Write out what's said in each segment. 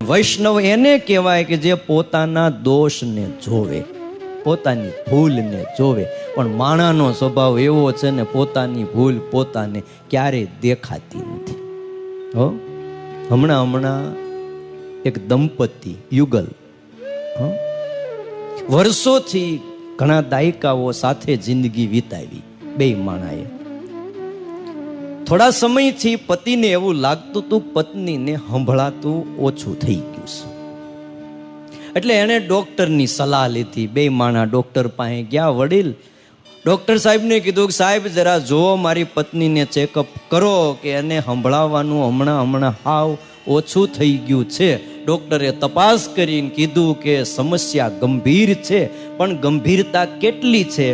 વૈષ્ણવ એને કહેવાય કે જે પોતાના દોષને જોવે, પોતાની ભૂલને જોવે. પણ માણાનો સ્વભાવ એવો છે ને, પોતાની ભૂલ પોતાને ક્યારેય દેખાતી નથી. હો, હમણાં એક દંપતી યુગલ, વર્ષોથી ઘણા દાયકાઓ સાથે જિંદગી વિતાવી બે માણાએ. થોડા સમયથી પતિને એવું લાગતું હતું પત્નીને સંભળાતું ઓછું થઈ ગયું છે. એટલે એણે ડોક્ટરની સલાહ લીધી. બે માણા ડોક્ટર પાસે ગયા. વડીલ ડોક્ટર સાહેબને કીધું કે સાહેબ જરા જોવો મારી પત્નીને ચેકઅપ કરો કે એને સંભળાવવાનું હમણાં હાવ ઓછું થઈ ગયું છે. ડોક્ટરે તપાસ કરીને કીધું કે સમસ્યા ગંભીર છે, પણ ગંભીરતા કેટલી છે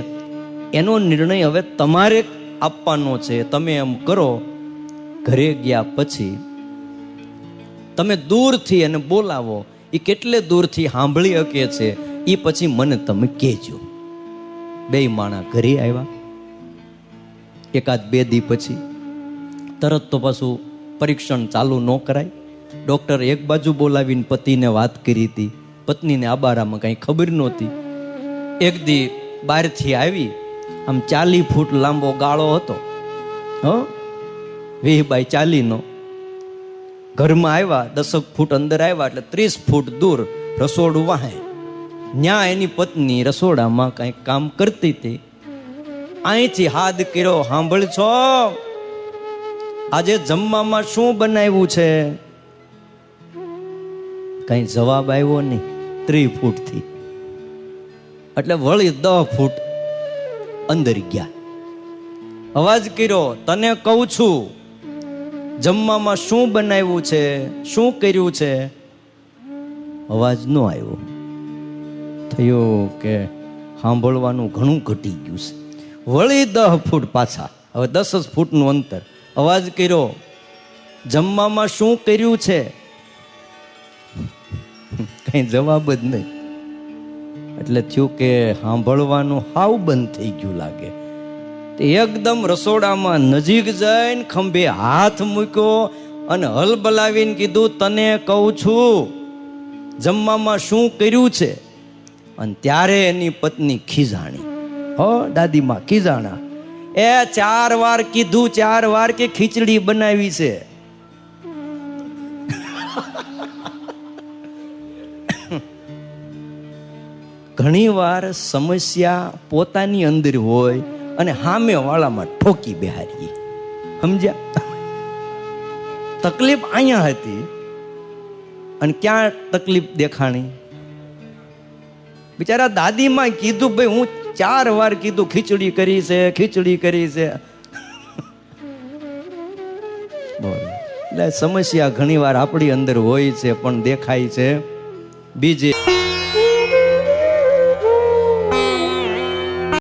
એનો નિર્ણય હવે તમારે આપવાનો છે. તમે એમ કરો, ઘરે ગયા પછી તમે દૂરથી એને બોલાવો, એ કેટલે દૂરથી સાંભળી શકે છે એ પછી મને તમે કહેજો. બે માણા ઘરે આવ્યા. એકાદ બે દી પછી તરત તો પાછું પરીક્ષણ ચાલુ ન કરાય. ડોક્ટર એક બાજુ બોલાવીને પતિને વાત કરી હતી. પત્નીને આ બારામાં કાંઈ ખબર નહોતી. એક દી બહારથી આવી, આમ 40 ફૂટ લાંબો ગાળો હતો, 20x40 ઘરમાં આવ્યા. 10 ફૂટ અંદર આવ્યા એટલે 30 ફૂટ દૂર રસોડું વાહે. ન્યા એની પત્ની રસોડામાં કંઈક કામ કરતી હતી. અહીંથી હાથ કર્યો, સાંભળ છો, આજે જમવામાં શું બનાવ્યું છે? કઈ જવાબ આવ્યો નહીં. 30 ફૂટથી એટલે વળી 10 ફૂટ અંદર ગયા. અવાજ કર્યો, તને કહું છું જમવામાં શું બનાવ્યું છે, શું કર્યું છે? અવાજ ન આવ્યો. થયું કે સાંભળવાનું ઘણું ઘટી ગયું છે. વળી 10 ફૂટ પાછા, હવે 10 ફૂટનું અંતર. અવાજ કર્યો, જમવામાં શું કર્યું છે? કઈ જવાબ જ નહીં. એટલે થયું કે સાંભળવાનું હાવ બંધ થઈ ગયું લાગે. એકદમ રસોડામાં નજીક જઈને ખંભે હાથ મૂક્યો અને હલબલાવીને કીધું, તને કહું છું જમવામાં શું કર્યું છે? અને ત્યારે એની પત્ની ખીજાણી. હો, દાદીમાં ખીજાણા. એ 4 વાર કીધું, 4 વાર કે ખીચડી બનાવી છે. ઘણી વાર સમસ્યા પોતાની અંદર હોય અને સામે વાળામાં ઠોકી બેહારીએ. સમજ્યા? તકલીફ અહીંયા હતી અને ક્યાં તકલીફ દેખાણી? બિચારા દાદીમાં કીધું, ભાઈ હું 4 વાર કીધું ખીચડી કરી છે, ખીચડી કરી છે. એટલે સમસ્યા ઘણી વાર આપણી અંદર હોય છે પણ દેખાય છે બીજી.